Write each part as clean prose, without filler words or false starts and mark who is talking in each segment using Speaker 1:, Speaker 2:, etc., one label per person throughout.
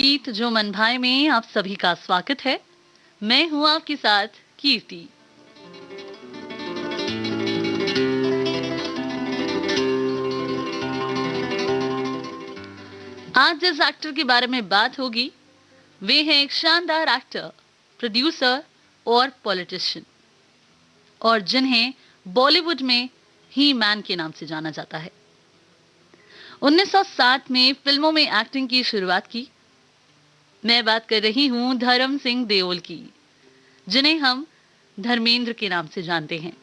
Speaker 1: गीत जो मन भाए में आप सभी का स्वागत है। मैं हूं आपके साथ कीर्ति। आज जिस एक्टर के बारे में बात होगी वे हैं एक शानदार एक्टर, प्रोड्यूसर और पॉलिटिशियन, और जिन्हें बॉलीवुड में ही मैन के नाम से जाना जाता है। 1960 में फिल्मों में एक्टिंग की शुरुआत की। मैं बात कर रही हूं धर्म सिंह देओल की, जिन्हें हम धर्मेंद्र के नाम से जानते हैं।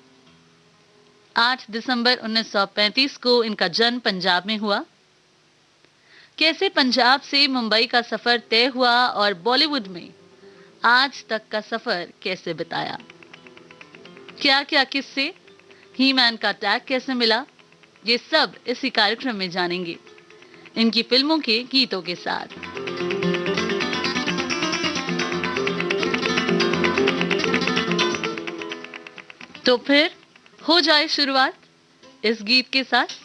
Speaker 1: 8 दिसंबर 1935 को इनका जन्म पंजाब में हुआ। कैसे पंजाब से मुंबई का सफर तय हुआ और बॉलीवुड में आज तक का सफर कैसे बिताया, क्या क्या किस्से, ही मैन का टैग कैसे मिला, ये सब इसी कार्यक्रम में जानेंगे इनकी फिल्मों के गीतों के साथ। तो फिर हो जाए शुरुआत इस गीत के साथ।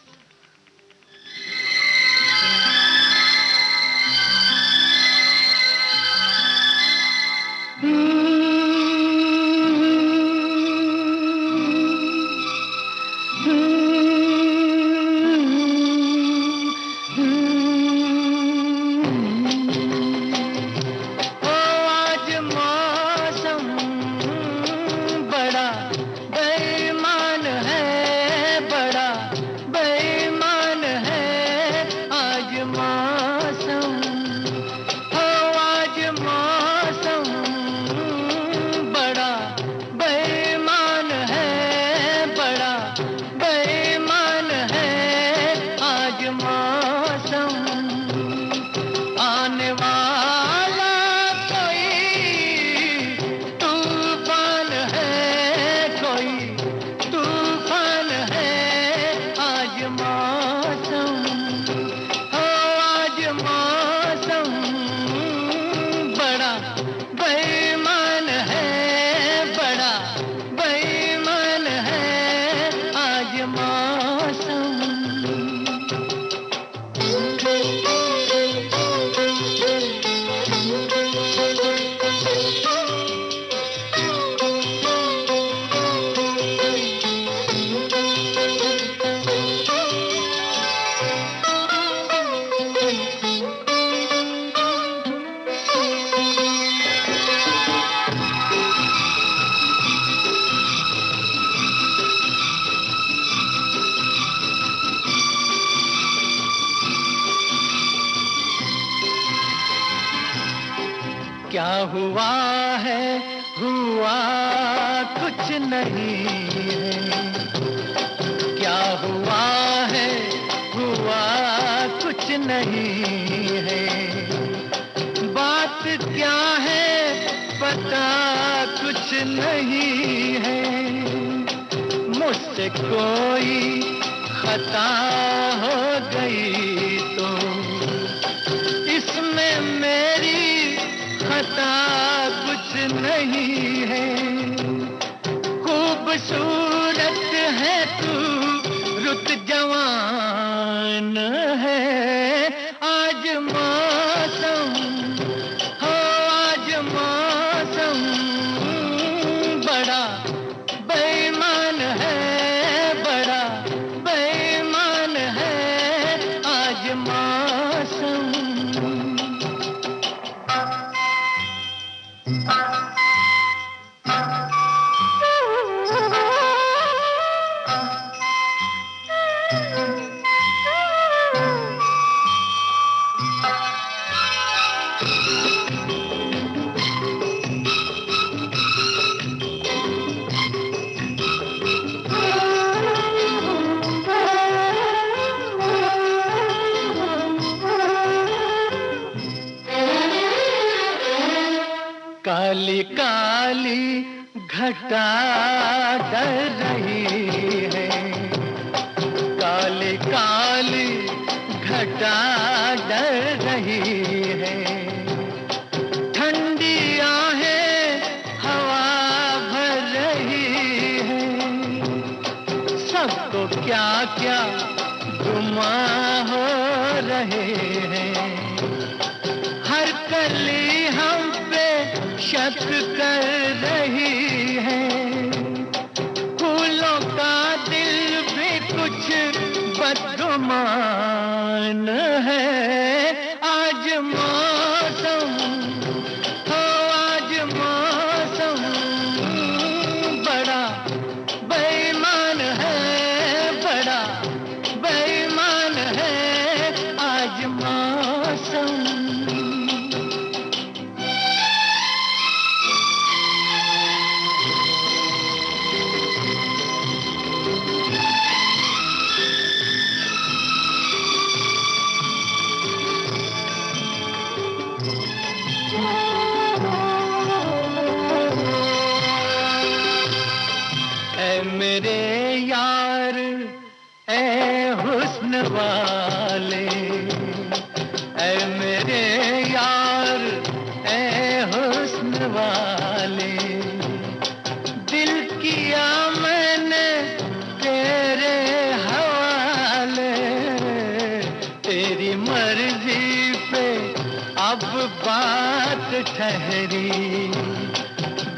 Speaker 2: क्या हुआ है, हुआ कुछ नहीं है। क्या हुआ है, हुआ कुछ नहीं है। बात क्या है पता कुछ नहीं है। मुझसे कोई खता हो गई तो इसमें मेरी खता कुछ नहीं है। खूबसूरत है तू, रुत जवान है। आज मौसम हो, आज मौसम बड़ा बेईमान है, बड़ा बेईमान है। आज मौसम काली काली घटा डर रही है। काली काली घटा डर रही है। ठंडी आहें हवा भर रही है। सबको क्या क्या गुमा हो रहे हैं। हर कली हम पे शक कर रही है, फूलों का दिल भी कुछ बदगुमान है। आज मौसम हो, आज मौसम बड़ा बेईमान है, बड़ा बेईमान है आज मौसम। ऐ मेरे यार, ऐ हुस्न वाले, ऐ मेरे यार, ऐ हुस्न वाले, दिल किया मैंने तेरे हवाले, तेरी मर्जी पे अब बात ठहरी,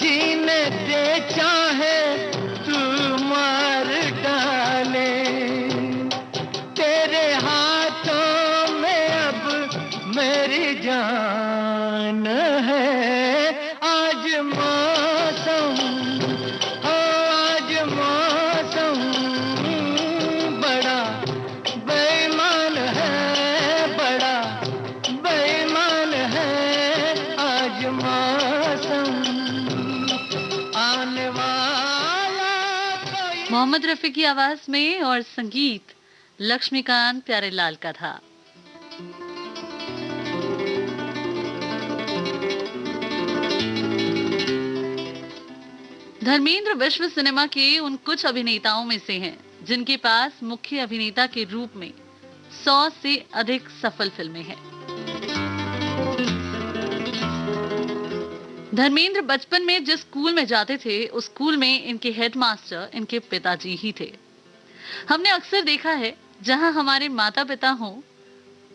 Speaker 2: जीने दे चाहे तू मार डाले, तेरे हाथों में अब मेरी जान है। आज मौसम हो, आज मौसम बड़ा बेईमान है, बड़ा बेईमान है आज मौसम। आने वाला कोई
Speaker 1: मोहम्मद रफी की आवाज में और संगीत लक्ष्मीकांत प्यारेलाल का था। धर्मेंद्र विश्व सिनेमा के उन कुछ अभिनेताओं में से हैं जिनके पास मुख्य अभिनेता के रूप में 100 से अधिक सफल फिल्में हैं। धर्मेंद्र बचपन में जिस स्कूल में जाते थे उस स्कूल में इनके हेडमास्टर इनके पिताजी ही थे। हमने अक्सर देखा है जहां हमारे माता पिता हों,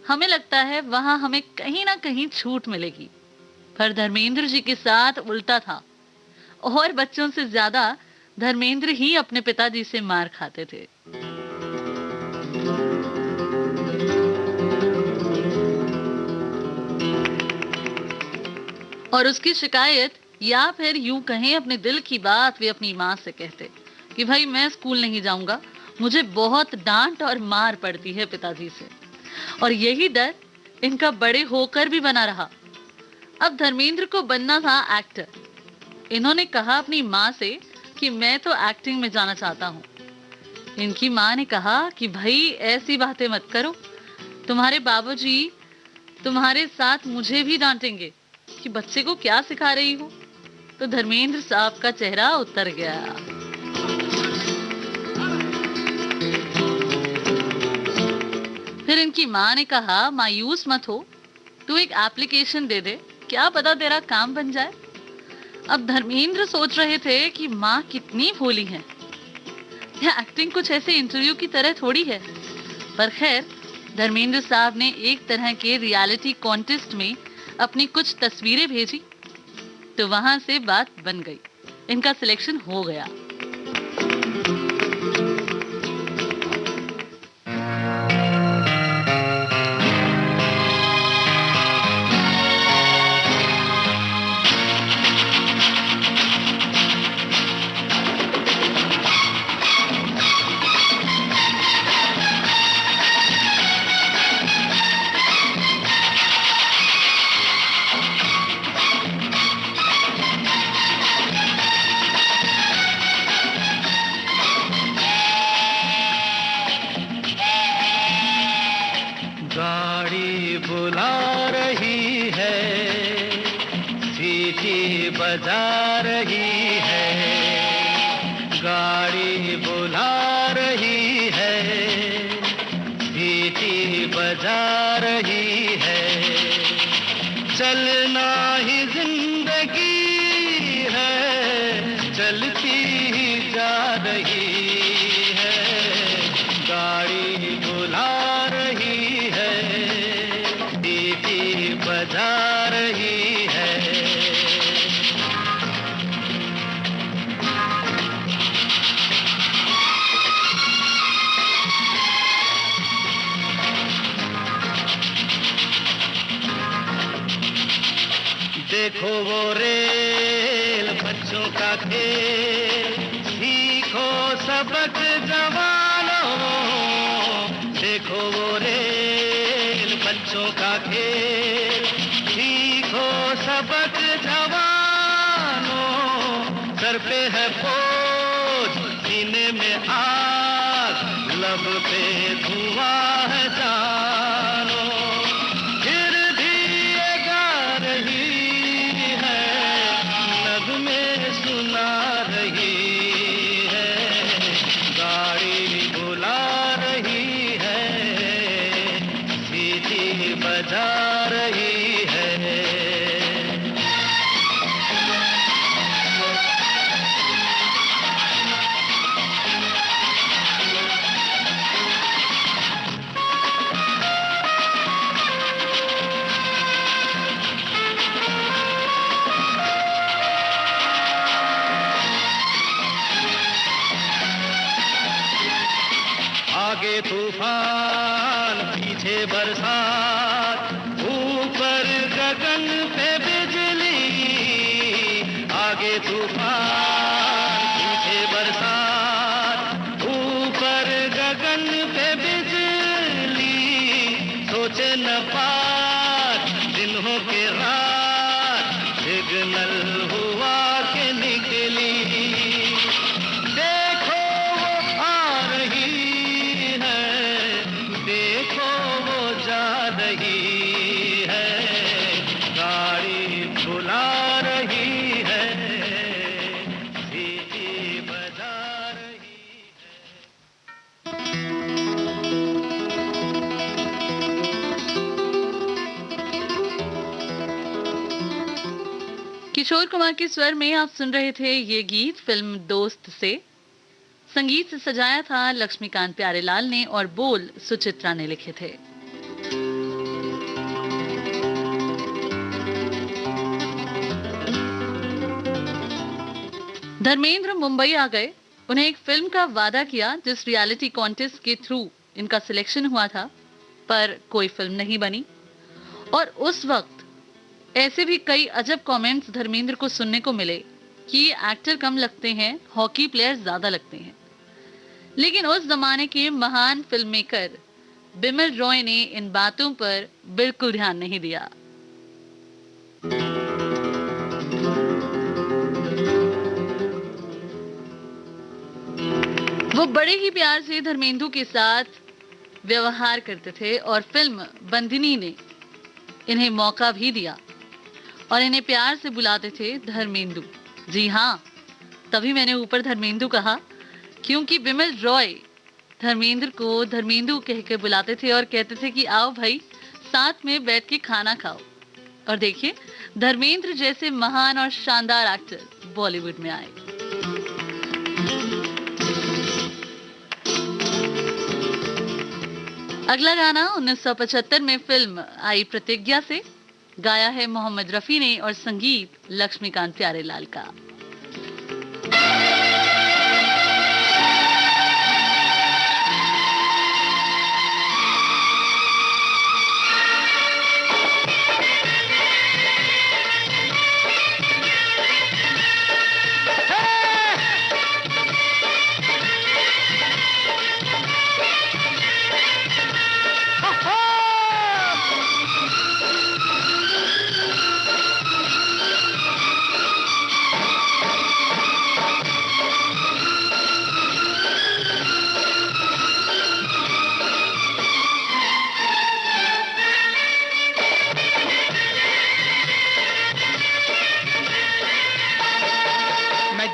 Speaker 1: हमें लगता है वहां हमें कहीं ना कहीं छूट मिलेगी, पर धर्मेंद्र जी के साथ उल्टा था और बच्चों से ज्यादा धर्मेंद्र ही अपने पिताजी से मार खाते थे। और उसकी शिकायत या फिर यूं कहें अपने दिल की बात वे अपनी मां से कहते कि भाई मैं स्कूल नहीं जाऊंगा, मुझे बहुत डांट और मार पड़ती है पिताजी से। और यही डर इनका बड़े होकर भी बना रहा। अब धर्मेंद्र को बनना था एक्टर। इन्होंने कहा अपनी मां से कि मैं तो एक्टिंग में जाना चाहता हूं। इनकी मां ने कहा कि भाई ऐसी बातें मत करो, तुम्हारे बाबूजी तुम्हारे साथ मुझे भी डांटेंगे कि बच्चे को क्या सिखा रही हो। तो धर्मेंद्र साहब का चेहरा उतर गया। फिर इनकी मां ने कहा मायूस मत हो, तू एक एप्लीकेशन दे दे, क्या पता तेरा काम बन जाए। अब धर्मेंद्र सोच रहे थे कि मां कितनी भोली है, यह एक्टिंग कुछ ऐसे इंटरव्यू की तरह थोड़ी है। पर खैर धर्मेंद्र साहब ने एक तरह के रियलिटी कॉन्टेस्ट में अपनी कुछ तस्वीरें भेजी तो वहां से बात बन गई, इनका सिलेक्शन हो गया।
Speaker 2: गाड़ी बुला रही है, सीटी बजा रही है, गाड़ी बुला रही है, सीटी बजा रही है, चलना ही जिंदगी है, चलती ही जा रही है, गाड़ी बुला रही है, सीटी बजा रही देखो वो रेल बच्चों का खेल, सीखो सबक जवानों। देखो वो रेल बच्चों का खेल, सीखो सबक जवानों। सर पे है बोझ, सीने में आग, लब पे धुआं है जानो। फिर भी ये गा रही है, नगमे सुना रही है, गाड़ी बुला रही है, सीटी बजा रही है। आगे तूफान, पीछे बरसात, ऊपर गगन पे बिजली। आगे तूफान, पीछे बरसात, ऊपर गगन पे बिजली। सोचे न पार दिन हो के रात, सिग्नल हुआ के निकली। देखो वो आ रही है, देखो वो जा रही है, गाड़ी बुला रही है, सीटी बजा रही है।
Speaker 1: किशोर कुमार के स्वर में आप सुन रहे थे ये गीत फिल्म दोस्त से। संगीत से सजाया था लक्ष्मीकांत प्यारेलाल ने और बोल सुचित्रा ने लिखे थे। धर्मेंद्र मुंबई आ गए। उन्हें एक फिल्म का वादा किया जिस रियलिटी कॉन्टेस्ट के थ्रू इनका सिलेक्शन हुआ था, पर कोई फिल्म नहीं बनी। और उस वक्त ऐसे भी कई अजब कमेंट्स धर्मेंद्र को सुनने को मिले कि ये एक्टर कम लगते हैं, हॉकी प्लेयर ज्यादा लगते हैं। लेकिन उस जमाने के महान फिल्म मेकर बिमल रॉय ने इन बातों पर बिल्कुल ध्यान नहीं दिया। वो बड़े ही प्यार से धर्मेंद्र के साथ व्यवहार करते थे और फिल्म बंदिनी ने इन्हें मौका भी दिया और इन्हें प्यार से बुलाते थे धर्मेंद्र। जी हाँ, तभी मैंने ऊपर धर्मेंद्र कहा, क्योंकि बिमल रॉय धर्मेंद्र को धर्मेंद्र कह के बुलाते थे और कहते थे कि आओ भाई साथ में बैठ के खाना खाओ। और देखिए, धर्मेंद्र जैसे महान और शानदार एक्टर बॉलीवुड में आए। अगला गाना 1975 में फिल्म आई प्रतिज्ञा से, गाया है मोहम्मद रफी ने और संगीत लक्ष्मीकांत प्यारेलाल का।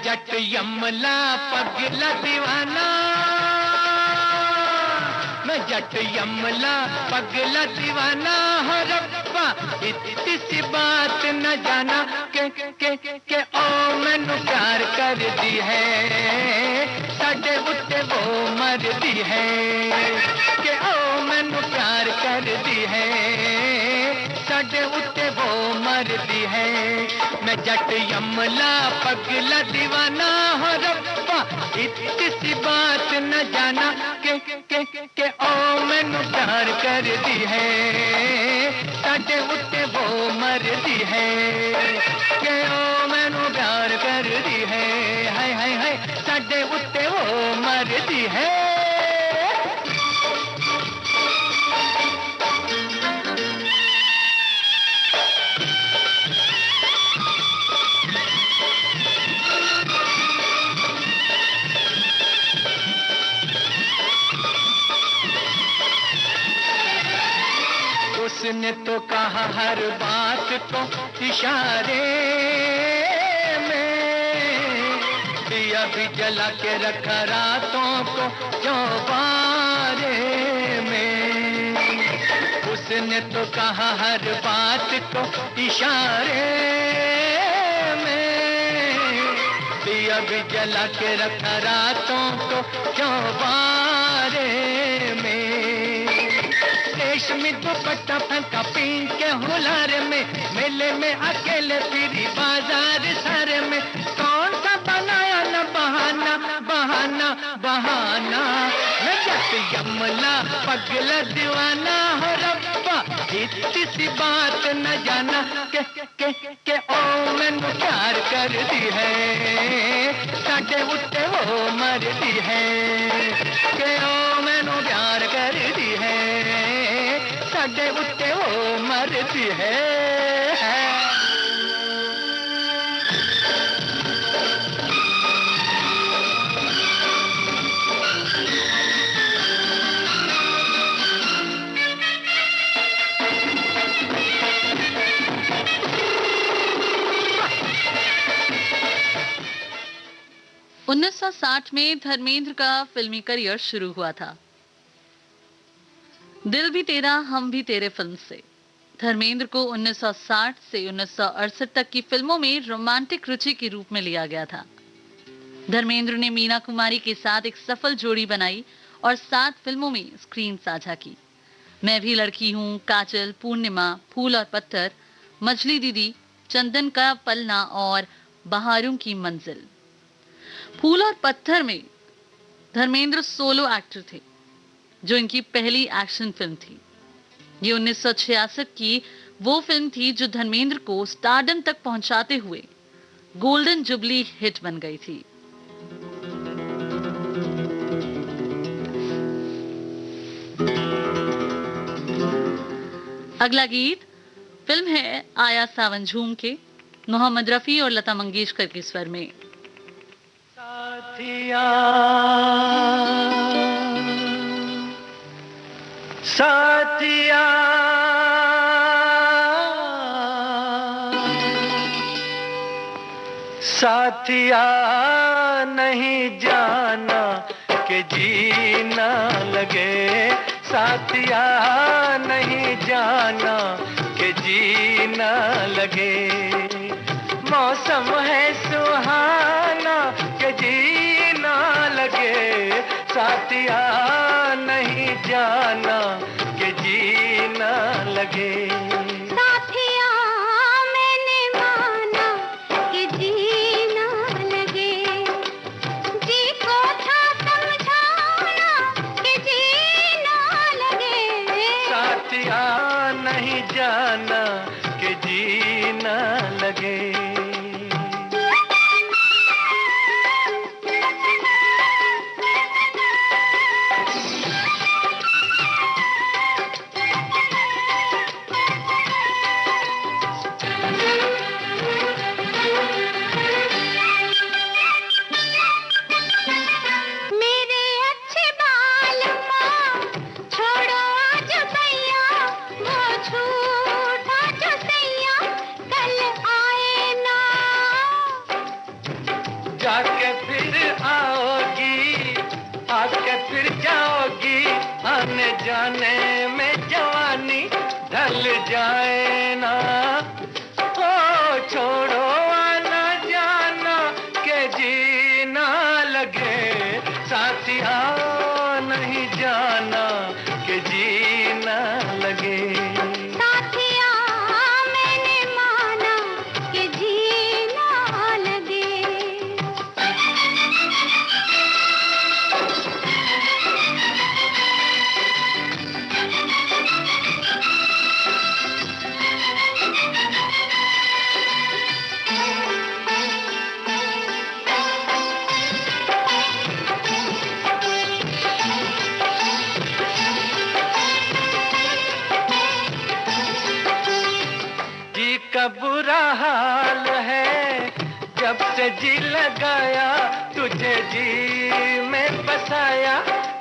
Speaker 2: जट यमला पगला दीवाना, मैं जट यमला पगला दीवाना हो रब्बा, इतनी सी बात न जाना के ओ मैनू प्यार कर दी है, साडे उत्ते वो मर दी है, के ओ मैनू प्यार कर दी है, साडे उत्ते वो मर दी है। मैं जट यमला पगला दीवाना हो रब्बा इतनी सी बात न जाना के ओ मैनू प्यार कर दी है साडे उत्ते वो मर दी है के ओ मैनू प्यार कर दी है हाय हाय हाय साडे उत्ते वो मर दी है। उसने तो कहा हर बात को इशारे में दिया भी जला के रखा रातों को चौबारे में। उसने तो कहा हर बात को इशारे में दिया भी जला के रखा रातों को चौबारे में। रेशमी दुपट्टा फेंका पीन के हुलार में मेले में अकेले फिरी बाजार सारे में कौन सा बनाया न बहाना बहाना बहाना मैं जट यमला पगला दीवाना हो रब्बा इतनी सी बात न जाना के ओ मैनू प्यार कर दी है साडे उत्ते वो मर दी है के ओ मैनू प्यार कर दी है साडे उत्ते वो मरदी है।
Speaker 1: उन्नीस सौ 60 में धर्मेंद्र का फिल्मी करियर शुरू हुआ था। दिल भी तेरा हम भी तेरे फिल्म से धर्मेंद्र को 1960 से 1968 तक की फिल्मों में रोमांटिक रुचि के रूप में लिया गया था। धर्मेंद्र ने मीना कुमारी के साथ एक सफल जोड़ी बनाई और 7 फिल्मों में स्क्रीन साझा की। मैं भी लड़की हूँ, काजल, पूर्णिमा, फूल और पत्थर, मछली दीदी, चंदन का पलना और बहारों की मंजिल। फूल और पत्थर में धर्मेंद्र सोलो एक्टर थे, जो इनकी पहली एक्शन फिल्म थी। ये 1966 की वो फिल्म थी जो धर्मेंद्र को स्टारडम तक पहुंचाते हुए गोल्डन जुबली हिट बन गई थी। अगला गीत फिल्म है आया सावन झूम के, मोहम्मद रफी और लता मंगेशकर के स्वर में।
Speaker 2: साथिया साथिया साथिया नहीं जाना कि जीना लगे, साथिया नहीं जाना कि जीना लगे। मौसम है सुहाना कि जीना लगे, साथिया नहीं जाना कि जीना लगे।
Speaker 3: साथिया मैंने माना कि जीना लगे, जी को था समझाना कि जीना लगे।
Speaker 2: साथिया नहीं जाना कि जीना लगे। जाके फिर आओगी, आके फिर जाओगी, आने जाने में जवानी ढल जाए ना। ओ छोड़ो आना जाना के जीना लगे, साथिया नहीं जाना के जीना लगे।
Speaker 3: साथिया मैंने माना कि जीना
Speaker 2: बुरा हाल है, जब से जी लगाया तुझे जी में बसाया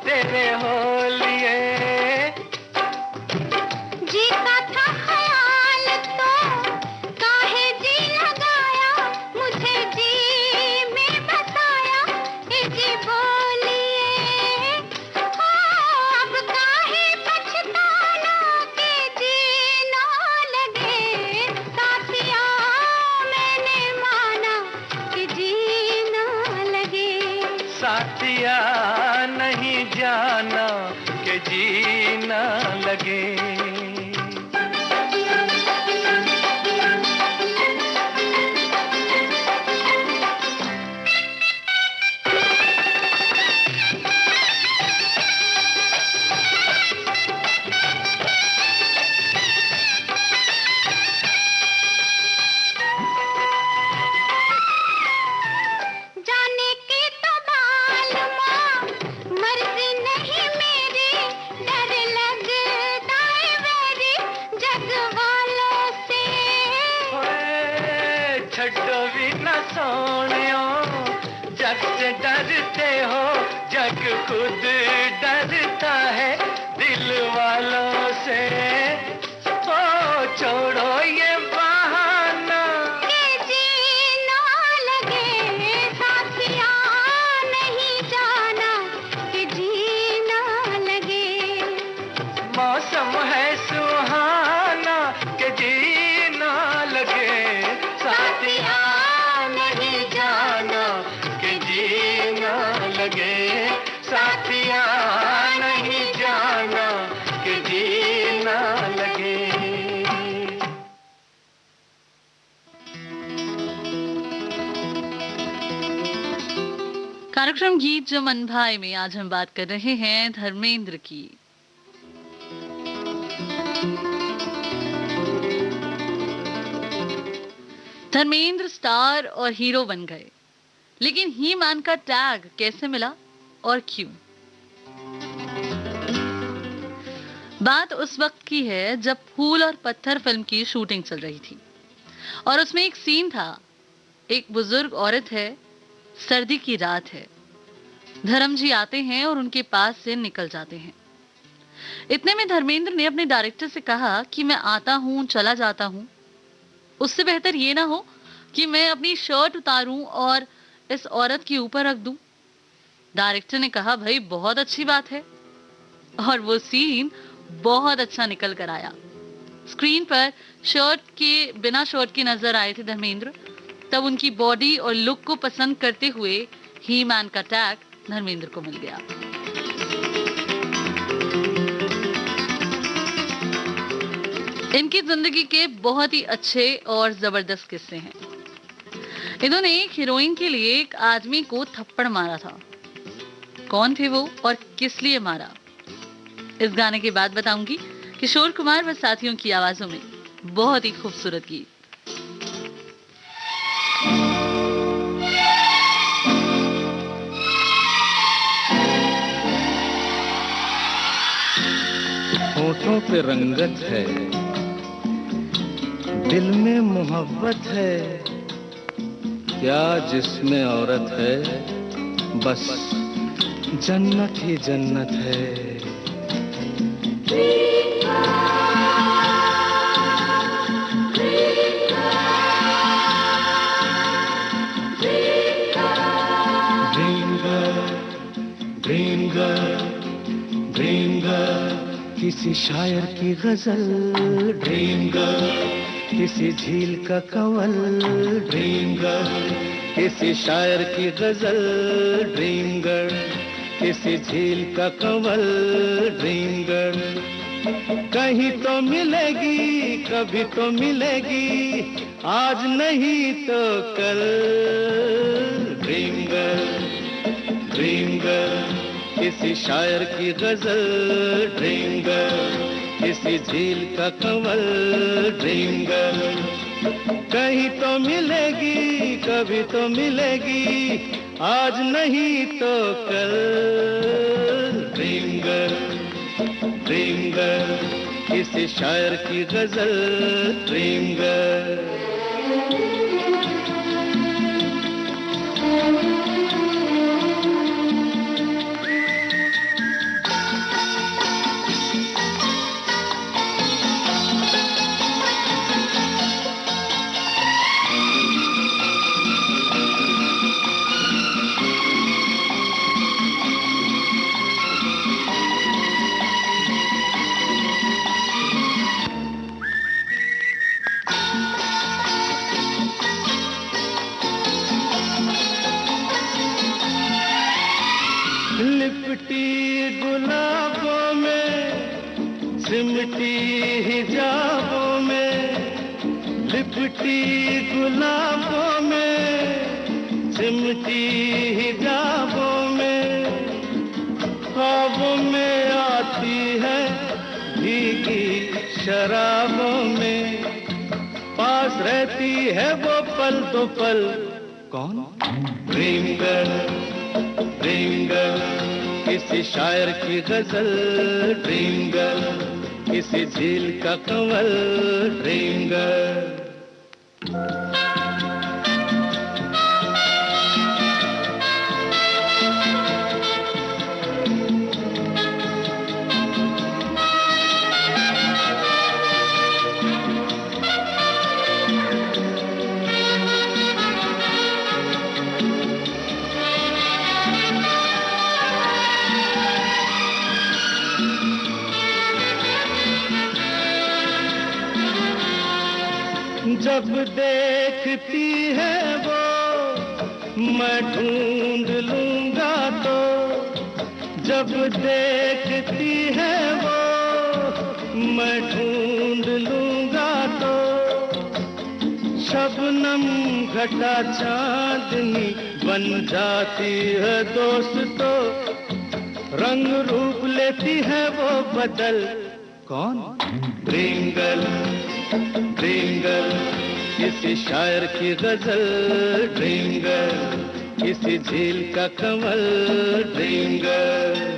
Speaker 2: तेरे हो लिए।
Speaker 3: जी का था ख्याल तो काहे जी लगाया, मुझे जी में बसाया ए जी बोलिए। हो अब काहे पछताना के जी ना लगे, साथिया मैंने माना कि जी ना लगे।
Speaker 2: साथिया नहीं जाना कि जी ना लगे।
Speaker 3: जाने की तो मालूमा मर्जी नहीं मेरी, डर लगता है मेरी जग वालों से।
Speaker 2: ओए छड्डो भी न सोनियो, जग से डरते हो, जग खुद डरता है दिल वालों से। ओ छोड़ो ये बहाना
Speaker 3: के जी ना लगे, साथिया नहीं जाना कि जी ना लगे।
Speaker 2: मौसम है सुहाना कि जी ना लगे। साथिया नहीं जाना कि जी ना लगे। साथिया नहीं जाना कि जी ना लगे।
Speaker 1: कार्यक्रम गीत जो मन भाई में आज हम बात कर रहे हैं धर्मेंद्र की। धर्मेंद्र स्टार और हीरो बन गए, लेकिन ही मैन का टैग कैसे मिला और क्यों? बात उस वक्त की है जब फूल और पत्थर फिल्म की शूटिंग चल रही थी और उसमें एक सीन था। एक बुजुर्ग औरत है, सर्दी की रात है, धर्म जी आते हैं और उनके पास से निकल जाते हैं। इतने में धर्मेंद्र ने अपने डायरेक्टर से कहा कि मैं आता हूं, चला जाता हूं, उससे बेहतर ये ना हो कि मैं अपनी शर्ट उतारूं और इस औरत के ऊपर रख दूं। डायरेक्टर ने कहा भाई बहुत अच्छी बात है, और वो सीन बहुत अच्छा निकल कर आया। स्क्रीन पर शर्ट के बिना शर्ट के नजर आए थे धर्मेंद्र, तब उनकी बॉडी और लुक को पसंद करते हुए ही मैन का टैग धर्मेंद्र को मिल गया। इनकी जिंदगी के बहुत ही अच्छे और जबरदस्त किस्से हैं। इन्होंने एक हीरोइन के लिए एक आदमी को थप्पड़ मारा था। कौन थे वो और किस लिए मारा, इस गाने के बाद बताऊंगी। किशोर कुमार व साथियों की आवाजों में बहुत ही खूबसूरत गीत।
Speaker 4: होठों पे रंगत है, दिल में मोहब्बत है, क्या जिसमें औरत है, बस जन्नत ही जन्नत है। ड्रीम गर्ल, किसी शायर की गजल, ड्रीम गर्ल, किसी झील का कंवल, ड्रीम गर्ल, किसी शायर की गजल, ड्रीम गर्ल, किसी झील का कंवल, ड्रीम गर्ल। कहीं तो मिलेगी, कभी तो मिलेगी, आज नहीं तो कल, ड्रीम गर्ल, ड्रीम गर्ल, किसी शायर की गजल, ड्रीम गर्ल, किसी झील का कंवल, ड्रीम गर्ल। कहीं तो मिलेगी, कभी तो मिलेगी, आज नहीं तो कल, ड्रीम गर्ल, ड्रीम गर्ल, किसी शायर की गजल, ड्रीम गर्ल। लिपटी गुलाबों में, सिमटी हिजाबों में, लिपटी गुलाबों में, सिमटी हिजाबों में, ख्वाबों में आती है भीगी शराबों में, पास रहती है वो पल दो पल। कौन? ड्रीम गर्ल, ड्रीम गर्ल, किसी शायर की गजल, ड्रीम गर्ल, किसी झील का कंवल, ड्रीम गर्ल। जब देखती है वो मैं ढूंढ लूंगा तो, जब देखती है वो मैं ढूंढ लूंगा तो, शबनम घटा चांदनी बन जाती है दोस्त तो, रंग रूप लेती है वो बदल। कौन? ड्रीम गर्ल, ड्रीम गर्ल, किसी शायर की गजल, ड्रीम गर्ल, किसी झील का कमल, ड्रीम गर्ल।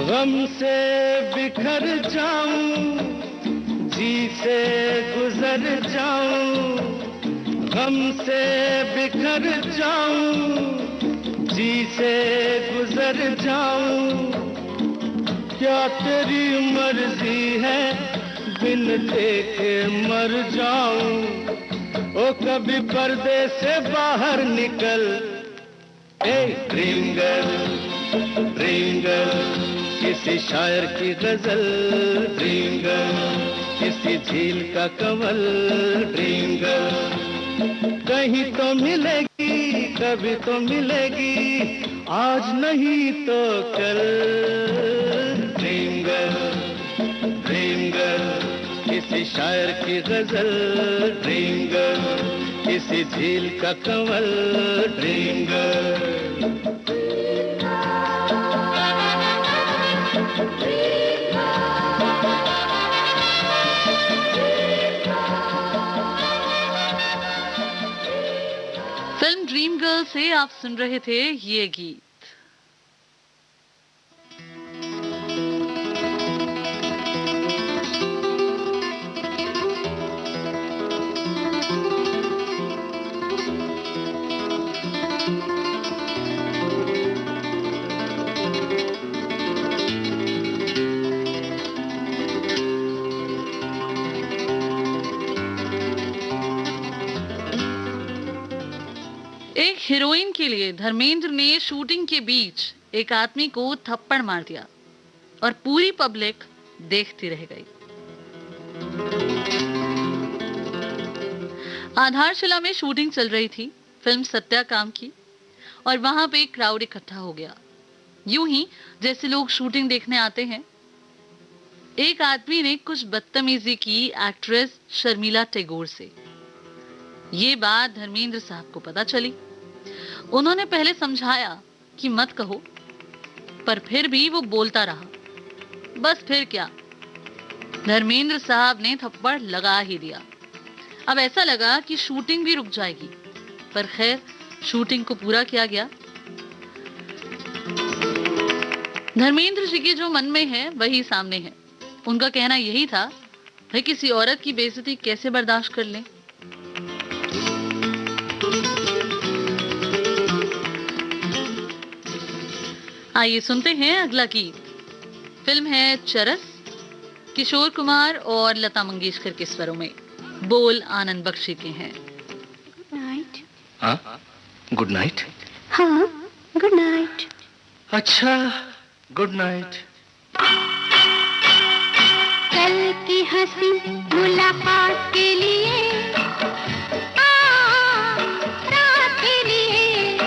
Speaker 4: गम से बिखर जाऊं, जी से गुजर जाऊं, गम से बिखर जाऊं, जी से गुजर जाऊं, क्या तेरी मर्जी है बिन देखे मर जाऊं, ओ कभी पर्दे से बाहर निकल। A dream girl, dream girl, किसी शायर की गजल, ड्रीम गर्ल, किसी झील का कंवल, ड्रीम गर्ल, कहीं तो मिलेगी कभी तो मिलेगी, आज नहीं तो कल। ड्रीम गर्ल, ड्रीम गर्ल, किसी शायर की गजल, ड्रीम गर्ल, किसी झील का Kanwal, dream girl.
Speaker 1: Film dream girl से आप सुन रहे थे ये गीत। एक हीरोइन के लिए धर्मेंद्र ने शूटिंग के बीच एक आदमी को थप्पड़ मार दिया और पूरी पब्लिक देखती रह गई। आधारशिला में शूटिंग चल रही थी फिल्म सत्याकाम की और वहां पे क्राउड इकट्ठा हो गया। यूं ही जैसे लोग शूटिंग देखने आते हैं, एक आदमी ने कुछ बदतमीजी की एक्ट्रेस शर्मिला टैगोर से। ये बात धर्मेंद्र साहब को पता चली। उन्होंने पहले समझाया कि मत कहो, पर फिर भी वो बोलता रहा। बस फिर क्या, धर्मेंद्र साहब ने थप्पड़ लगा ही दिया। अब ऐसा लगा कि शूटिंग भी रुक जाएगी, पर खैर शूटिंग को पूरा किया गया। धर्मेंद्र जी के जो मन में है वही सामने है। उनका कहना यही था, भाई किसी औरत की बेइज्जती कैसे बर्दाश्त कर लें। आइए सुनते हैं अगला गीत। फिल्म है चरस, किशोर कुमार और लता मंगेशकर के स्वरों में, बोल आनंद बख्शी के हैं।
Speaker 3: नाइट।
Speaker 4: हाँ, गुड नाइट।
Speaker 3: हाँ, गुड नाइट।
Speaker 4: अच्छा, गुड नाइट।
Speaker 3: कल की हंसी मुलाकात के लिए, रात के लिए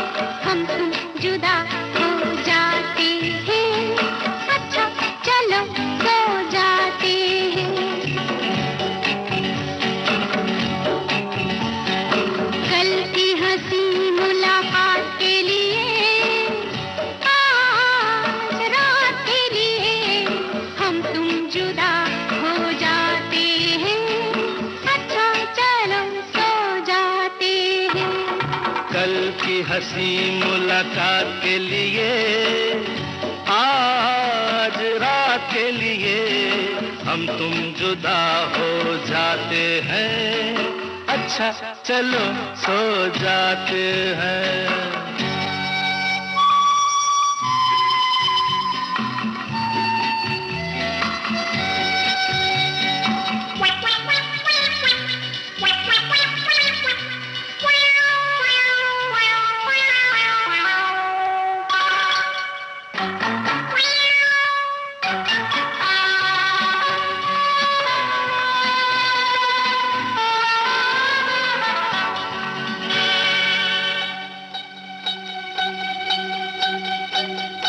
Speaker 3: हम तुम जुदा हो जाते हैं। अच्छा चलो सो जाते हैं। कल की हंसी मुलाकात के लिए, आज रात के लिए हम तुम जुदा हो जाते हैं। अच्छा चलो सो जाते हैं।
Speaker 4: कल की हंसी मुलाकात के लिए, आज रात के लिए हम तुम जुदा हो जाते हैं। अच्छा चलो सो जाते हैं।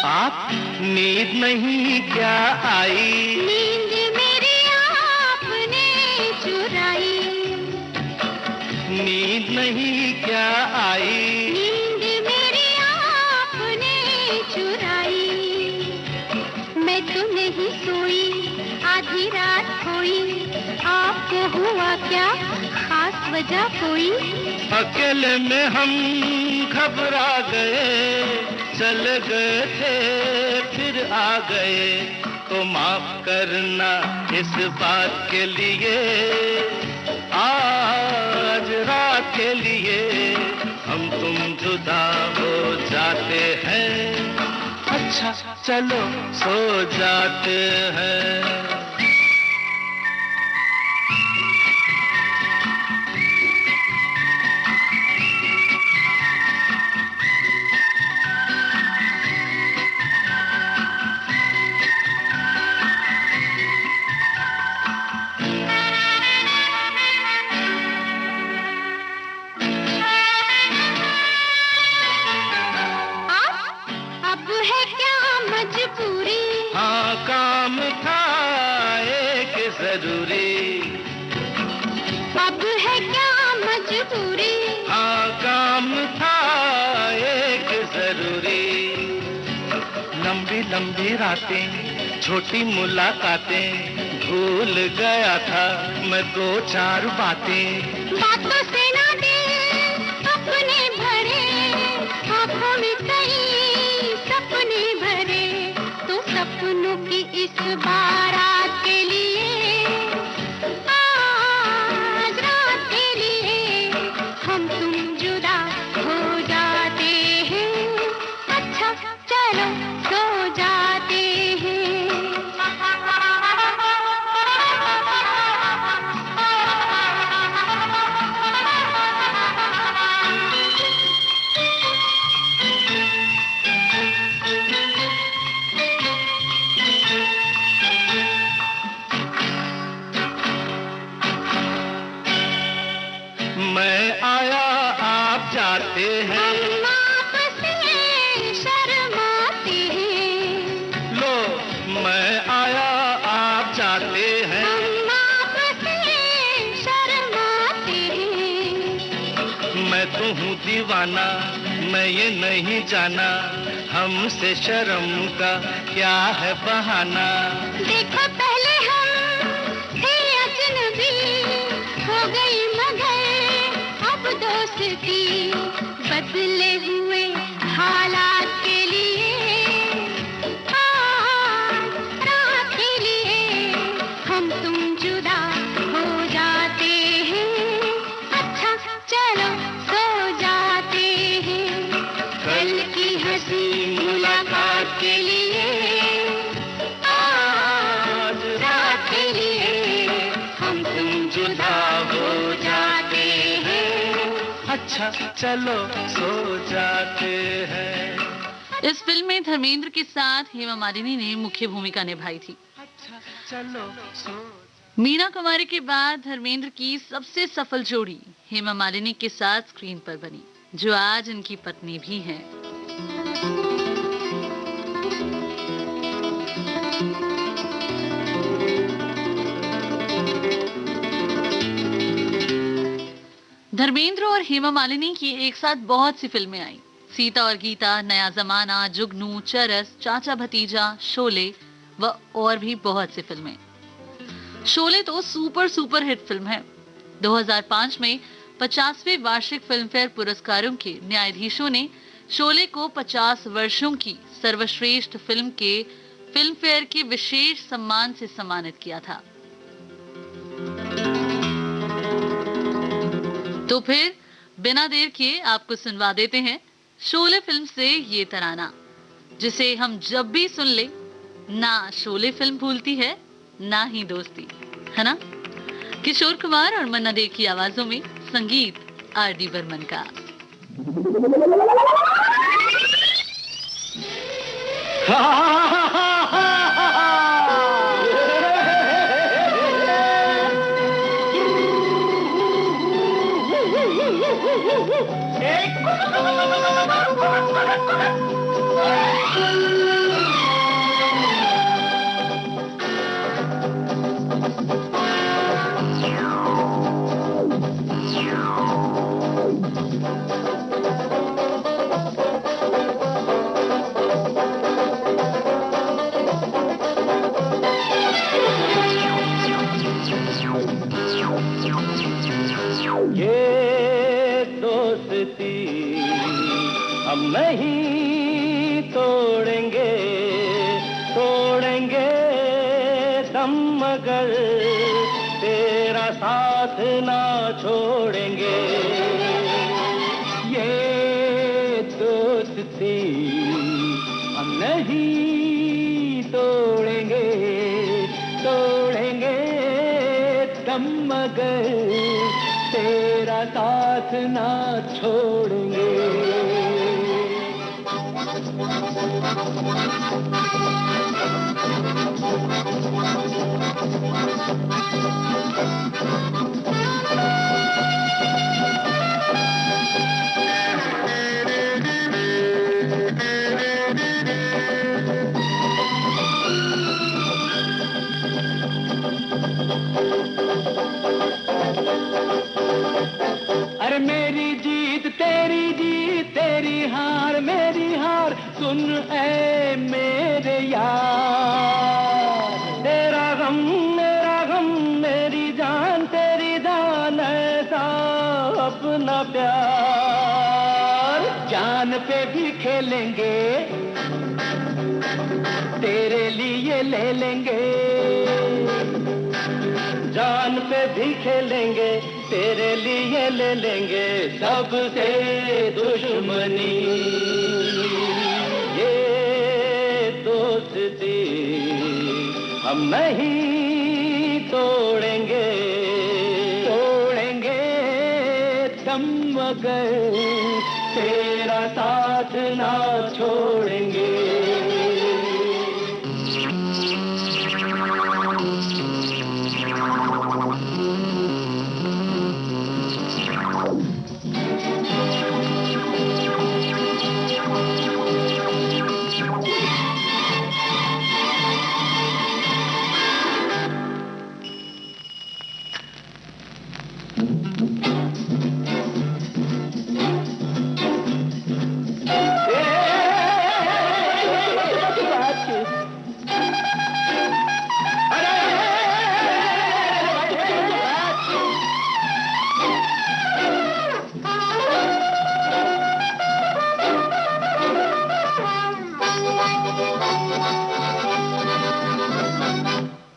Speaker 4: आप नींद नहीं क्या आई?
Speaker 3: नींद मेरी आपने चुराई।
Speaker 4: नींद नहीं क्या आई?
Speaker 3: नींद मेरी आपने चुराई। मैं तो नहीं सोई, आधी रात खोई। आपको हुआ क्या, खास वजह कोई?
Speaker 4: अकेले में हम घबरा गए, चले गए थे फिर आ गए। तो माफ करना इस बात के लिए, आज रात के लिए हम तुम जुदा हो जाते हैं। अच्छा चलो सो जाते हैं।
Speaker 3: अब है क्या मजबूरी?
Speaker 4: हाँ, काम था एक जरूरी।
Speaker 3: अब है क्या मजबूरी?
Speaker 4: हाँ, काम था एक जरूरी। लंबी लंबी रातें, छोटी मुलाकातें, भूल गया था मैं दो चार बातें।
Speaker 3: बातों से ना दिल अपने भरे, आंखों में कई सपने भरे। तो सपनों की इस बारात के लिए, आज रात के लिए हम तुम जुदा हो जाते हैं। अच्छा चलो सो जाते
Speaker 4: मैं आया आप जाते हैं।
Speaker 3: हम आपसे शर्माते हैं।
Speaker 4: लो, मैं आया आप जाते हैं।
Speaker 3: हम आपसे शर्माते हैं।
Speaker 4: मैं तो हूँ दीवाना, मैं ये नहीं जाना, हमसे शर्म का क्या है बहाना।
Speaker 3: देखो पहले हम थे अजनबी, हो गई मगर अब दोस्ती। बदले हुए हालात के लिए, आज रात के लिए हम तुम जुदा हो जाते हैं। अच्छा चलो सो जाते हैं। कल की हंसी मुलाकात के
Speaker 2: जुदा हो जाते हैं।
Speaker 4: अच्छा चलो सो जाते हैं।
Speaker 1: इस फिल्म में धर्मेंद्र के साथ हेमा मालिनी ने मुख्य भूमिका निभाई थी।
Speaker 4: अच्छा चलो सो।
Speaker 1: मीना कुमारी के बाद धर्मेंद्र की सबसे सफल जोड़ी हेमा मालिनी के साथ स्क्रीन पर बनी, जो आज इनकी पत्नी भी हैं। धर्मेंद्र और हेमा मालिनी की एक साथ बहुत सी फिल्में आई। सीता और गीता, नया जमाना, जुगनू, चरस, चाचा भतीजा, शोले व और भी बहुत सी फिल्में। शोले तो सुपर हिट फिल्म है। 2005 में 50वें वार्षिक फिल्मफेयर पुरस्कारों के न्यायाधीशों ने शोले को 50 वर्षों की सर्वश्रेष्ठ फिल्म के फिल्मफेयर के विशेष सम्मान से सम्मानित किया था। तो फिर बिना देर किए आपको सुनवा देते हैं शोले फिल्म से ये तराना, जिसे हम जब भी सुन ले ना शोले फिल्म भूलती है ना ही दोस्ती, है ना? किशोर कुमार और मन्ना डे की आवाजों में संगीत आर.डी. बर्मन का।
Speaker 4: हम नहीं तोड़ेंगे, तोड़ेंगे दम मगर तेरा साथ ना छोड़ेंगे। ये दोस्ती हम नहीं तोड़ेंगे, तोड़ेंगे दम मगर तेरा साथ ना छोड़ेंगे। अरे मेरी जीत तेरी जीत, तेरी हार मेरी हार, सुन ऐ मेरे यार। तेरा गम मेरा गम, मेरी जान तेरी जान, ऐसा अपना प्यार। जान पे भी खेलेंगे, तेरे लिए ले लेंगे। जान पे भी खेलेंगे, तेरे लिए ले लेंगे सबसे दुश्मनी। ये दोस्ती हम नहीं तोड़ेंगे, तोड़ेंगे दम मगर तेरा साथ ना छोड़ेंगे।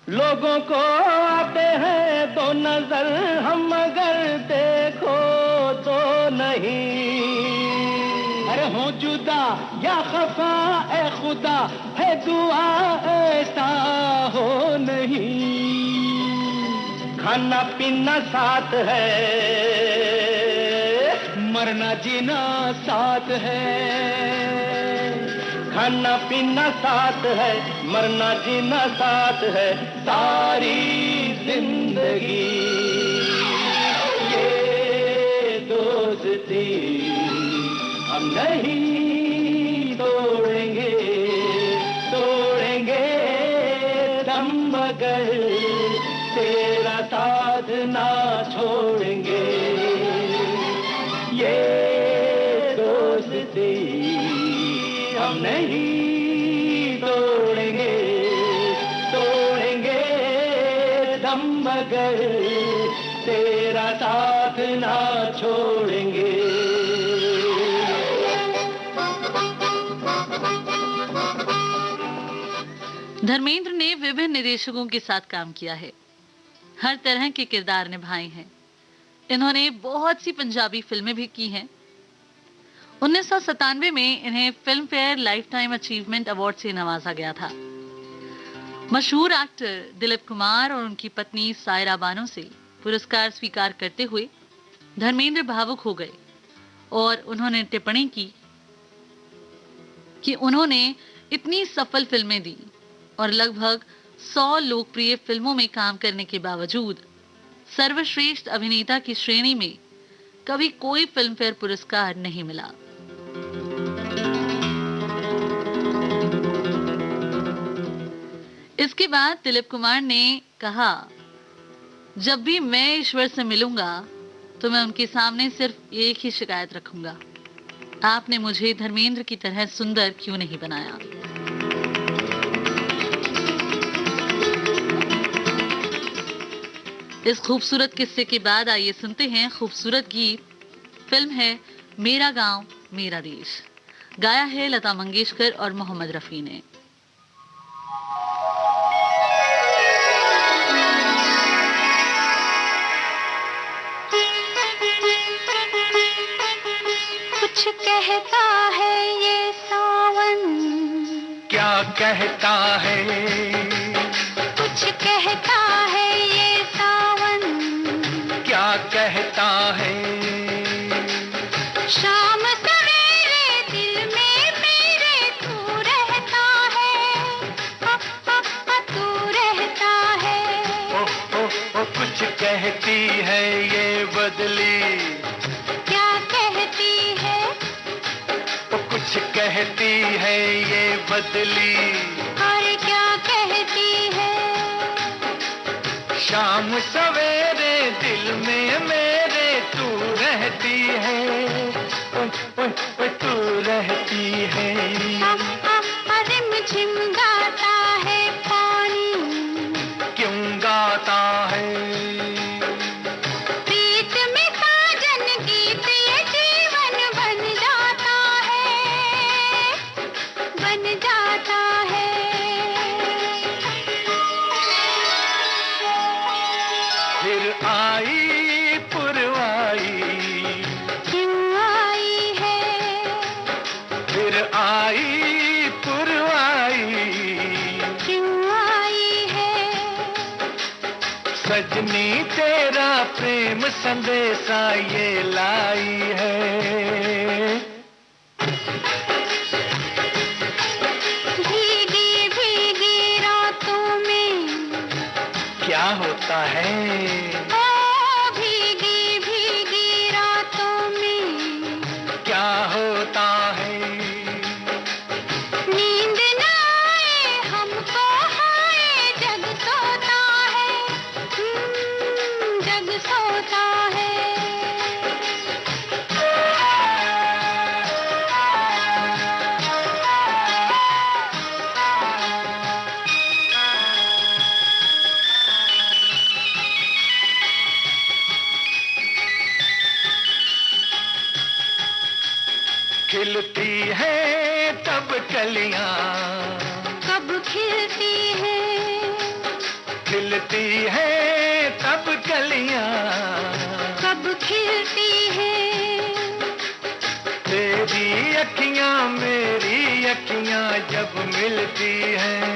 Speaker 4: लोगों को आते हैं दो नजर हम, मगर देखो तो नहीं। अरे हो जुदा या खफा ए खुदा, है दुआ ऐसा हो नहीं। खाना पीना साथ है,
Speaker 2: मरना जीना साथ है।
Speaker 4: खाना पीना साथ है, मरना जीना साथ है, सारी जिंदगी ये दोस्ती हम नहीं तोड़ेंगे, तोड़ेंगे दम मगर तेरा साथ ना छोड़ेंगे। ये दोस्ती हम नहीं तोड़ेंगे, तोड़ेंगे दम मगर तेरा साथ ना छोड़ेंगे।
Speaker 1: धर्मेंद्र ने विभिन्न निर्देशकों के साथ काम किया है, हर तरह के किरदार निभाए हैं। इन्होंने बहुत सी पंजाबी फिल्में भी की हैं। 1997 में इन्हें film fair life time achievement award से नवाजा गया था। मशहूर एक्टर दिलीप कुमार और उनकी पत्नी सायरा बानो से पुरस्कार स्वीकार करते हुए धर्मेंद्र भावुक हो गए और उन्होंने टिप्पणी की कि उन्होंने इतनी सफल फिल्में दी और लगभग 100 लोकप्रिय फिल्मों में काम करने के बावजूद सर्वश्रेष्ठ अभिनेता की श्रेणी में कभी कोई फिल्म फेयर पुरस्कार नहीं मिला। इसके बाद दिलीप कुमार ने कहा, जब भी मैं ईश्वर से मिलूंगा तो मैं उनके सामने सिर्फ एक ही शिकायत रखूंगा, आपने मुझे धर्मेंद्र की तरह सुंदर क्यों नहीं बनाया। इस खूबसूरत किस्से के बाद आइए सुनते हैं खूबसूरत गीत। फिल्म है मेरा गांव मेरा देश, गाया है लता मंगेशकर और मोहम्मद रफी ने।
Speaker 3: कुछ कहता है ये सावन,
Speaker 2: क्या कहता है,
Speaker 3: कुछ कहता है ये सावन,
Speaker 2: क्या कहता है।
Speaker 3: शाम सवेरे दिल में मेरे तू रहता है, तू रहता है।
Speaker 2: ओ कुछ कहती है ये बदली,
Speaker 3: क्या कहती है,
Speaker 2: कुछ कहती है ये बदली।
Speaker 3: और क्या कहती है,
Speaker 2: शाम सवेरे दिल में मेरे तू रहती है, तू रहती है।
Speaker 3: रिमझिम गाता है पानी,
Speaker 2: क्यों गाता है,
Speaker 3: प्रीत में साजन गीत ये जीवन बन जाता है, बन जाता है।
Speaker 2: फिर आई पुरवाई,
Speaker 3: क्यों आई है,
Speaker 2: फिर आई पुरवाई।
Speaker 3: क्यों आई है,
Speaker 2: सजनी तेरा प्रेम संदेशा ये लाई है।
Speaker 3: भीगी भीगी रातों में
Speaker 2: क्या होता है,
Speaker 3: ओ भीगी भीगी रातों में
Speaker 2: क्या होता है।
Speaker 3: नींद न आए हमको, हाय जग सोता है, जग सोता है।
Speaker 2: खिलती है तब कलियां,
Speaker 3: कब खिलती है,
Speaker 2: खिलती है तब कलियां।
Speaker 3: कब खिलती है,
Speaker 2: तेरी अखियां मेरी अखियां जब मिलती हैं।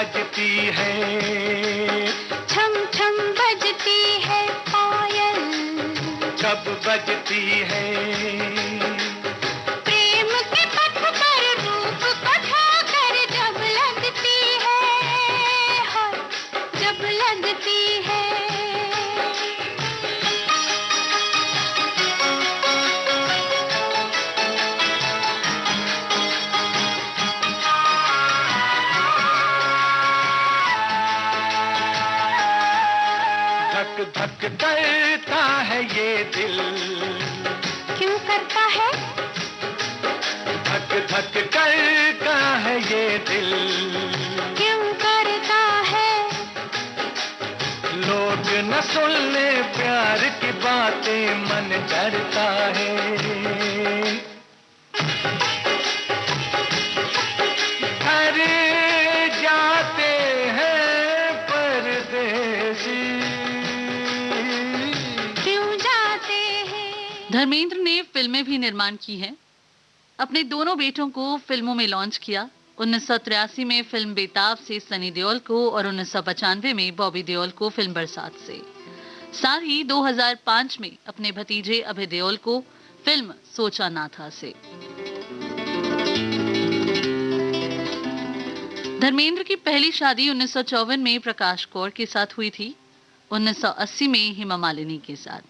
Speaker 2: बजती है,
Speaker 3: छम छम बजती है पायल,
Speaker 2: कब बजती है।
Speaker 3: प्रेम के पथ पर रूप को ढाकर जब लगती है, हाय जब लगती है।
Speaker 2: धक धक करता है ये दिल,
Speaker 3: क्यों करता है?
Speaker 2: धक धक करता है ये दिल,
Speaker 3: क्यों करता है?
Speaker 2: लोग न सुनने प्यार की बातें, मन डरता है। घर जाते हैं परदेसी,
Speaker 3: क्यों जाते हैं?
Speaker 1: धर्मेंद्र ने फिल्में भी निर्माण की हैं। अपने दोनों बेटों को फिल्मों में लॉन्च किया। 1983 में फिल्म बेताब से सनी देओल को और 1995 में बॉबी देओल को फिल्म बरसात से। साथ ही 2005 में अपने भतीजे अभय देओल को फिल्म सोचा ना था से। धर्मेंद्र की पहली शादी 1954 में प्रकाश कौर के साथ हुई थी, 1980 में हेमा मालिनी के साथ।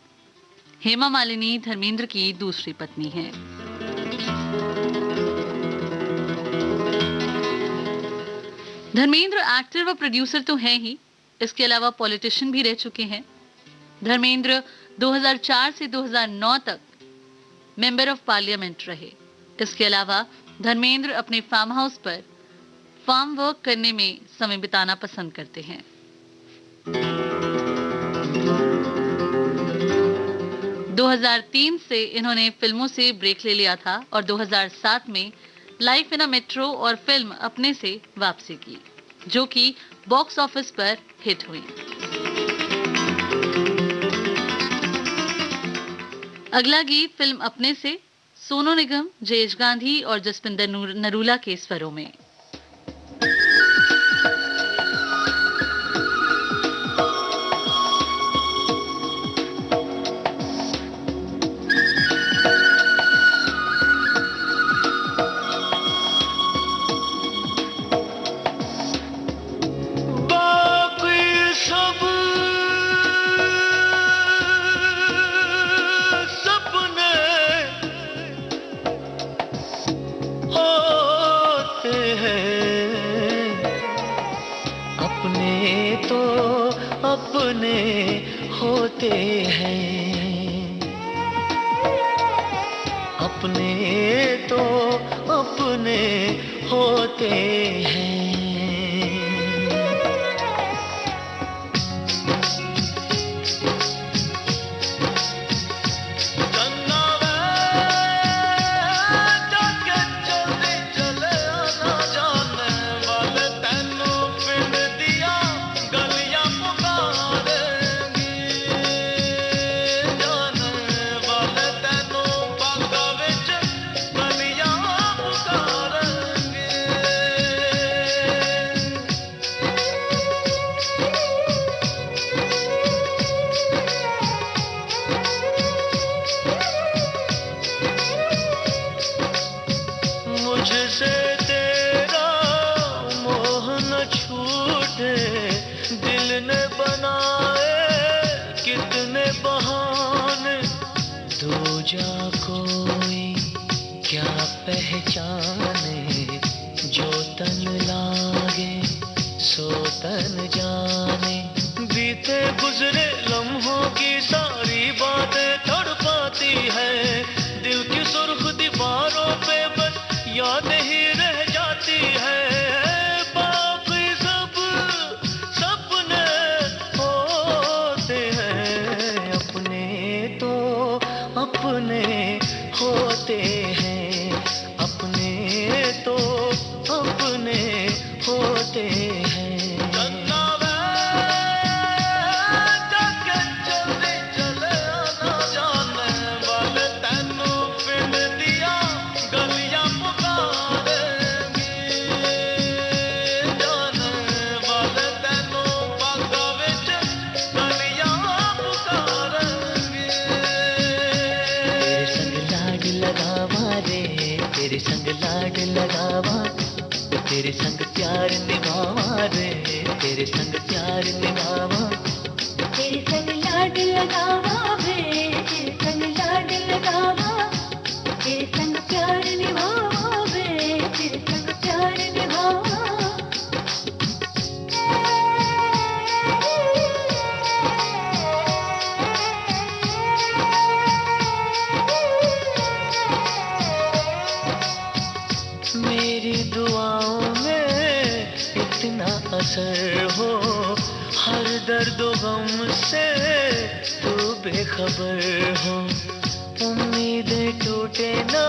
Speaker 1: हेमा मालिनी धर्मेंद्र की दूसरी पत्नी हैं। धर्मेंद्र एक्टर व प्रोड्यूसर तो हैं ही, इसके अलावा पॉलिटिशियन भी रह चुके हैं। धर्मेंद्र 2004 से 2009 तक मेंबर ऑफ पार्लियामेंट रहे। इसके अलावा धर्मेंद्र अपने फार्म हाउस पर फार्म वर्क करने में समय बिताना पसंद करते हैं। 2003 से इन्होंने फिल्मों से ब्रेक ले लिया था और 2007 में लाइफ इन अ मेट्रो और फिल्म अपने से वापसी की, जो कि बॉक्स ऑफिस पर हिट हुई। अगला गीत फिल्म अपने से सोनू निगम, जयेश गांधी और जसविंदर नरूला के स्वरों में।
Speaker 4: अपने होते हैं, अपने तो अपने होते हैं। मुझसे तेरा मोह न छूटे, दिल ने बनाए कितने बहाने, तू जा कोई क्या पहचाने, जो तन लागे सो तन जाने। बीते गुजरे लम्हों की सारी बातें तड़पाती है, दिल की सुर्ख दीवारों पे बस याद ही रह जाती है। बाकी सब सपने होते हैं, अपने तो अपने होते हैं, अपने तो अपने होते हैं। तेरे संग लाड लगावा, तेरे संग प्यार निभावा रे, तेरे संग प्यार निभावा,
Speaker 3: तेरे संग लाड लगावा वे, तेरे संग लाड लगावा, तेरे संग प्यार निभावा वे, तेरे संग प्यार निभावा।
Speaker 4: मेरी दुआओं में इतना असर हो, हर दर्द गम से तू बेखबर हो। उम्मीदें टूटे ना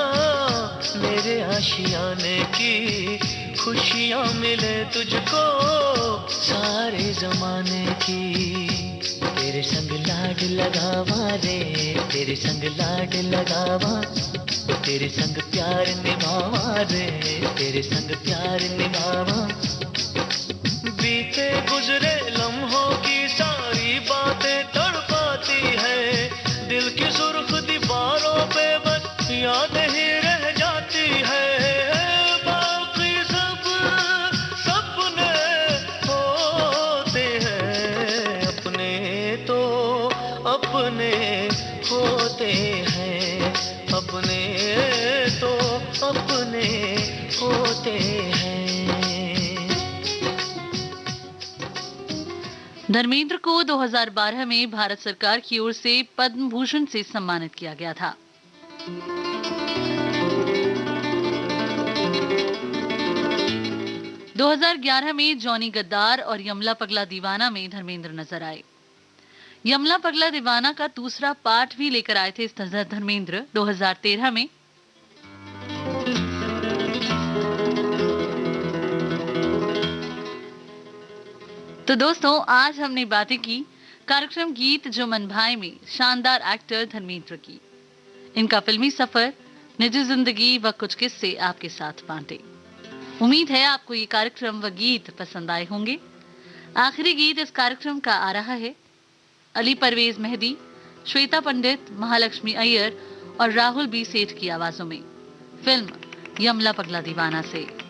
Speaker 4: मेरे आशियाने की, खुशियाँ मिले तुझको सारे जमाने की। तेरे संग लाड लगावा रे, तेरे संग लाड लगावा, तेरे संग प्यार निभावा रे, तेरे संग प्यार निभावा। बीते गुजरे लम्हों की सारी बातें तड़पाती है, दिल की सुर्ख दीवारों पे बस यादें ही रह जाती है। बाकी सब सपने होते हैं, अपने तो अपने होते हैं, अपने तो अपने होते हैं।
Speaker 1: धर्मेंद्र को 2012 में भारत सरकार की ओर से पद्म भूषण से सम्मानित किया गया था। - 2011 में जॉनी गद्दार और यमला पगला दीवाना में धर्मेंद्र नजर आए। यमला पगला दीवाना का दूसरा पार्ट भी लेकर आए थे इस धर्मेंद्र 2013 में। तो दोस्तों, आज हमने बातें की कार्यक्रम गीत जो मन भाए में शानदार एक्टर धर्मेंद्र की। इनका फिल्मी सफर, निजी जिंदगी व कुछ किस्से आपके साथ बांटे। उम्मीद है आपको ये कार्यक्रम व गीत पसंद आए होंगे। आखिरी गीत इस कार्यक्रम का आ रहा है अली परवेज मेहदी, श्वेता पंडित, महालक्ष्मी अय्यर और राहुल बी सेठ की आवाजों में, फिल्म यमला पगला दीवाना से।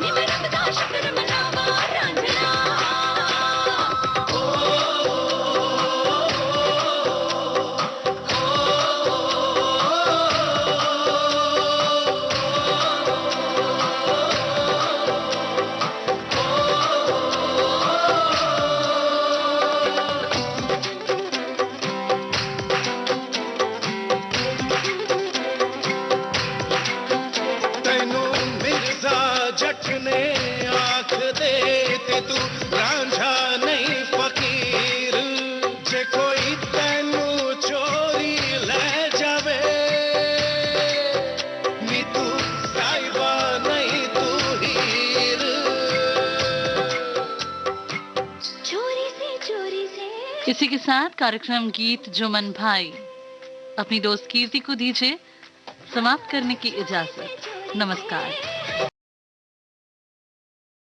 Speaker 3: Nima
Speaker 4: सामने आंख दे ते तू रांझा नहीं फकीर जे कोई तेनू चोरी ले जावे नी तू साहिबा नहीं तू हीर।
Speaker 3: चोरी से
Speaker 1: इसी के साथ कार्यक्रम गीत जो मन भाई अपनी दोस्त कीर्ति को दीजिए समाप्त करने की इजाजत। नमस्कार।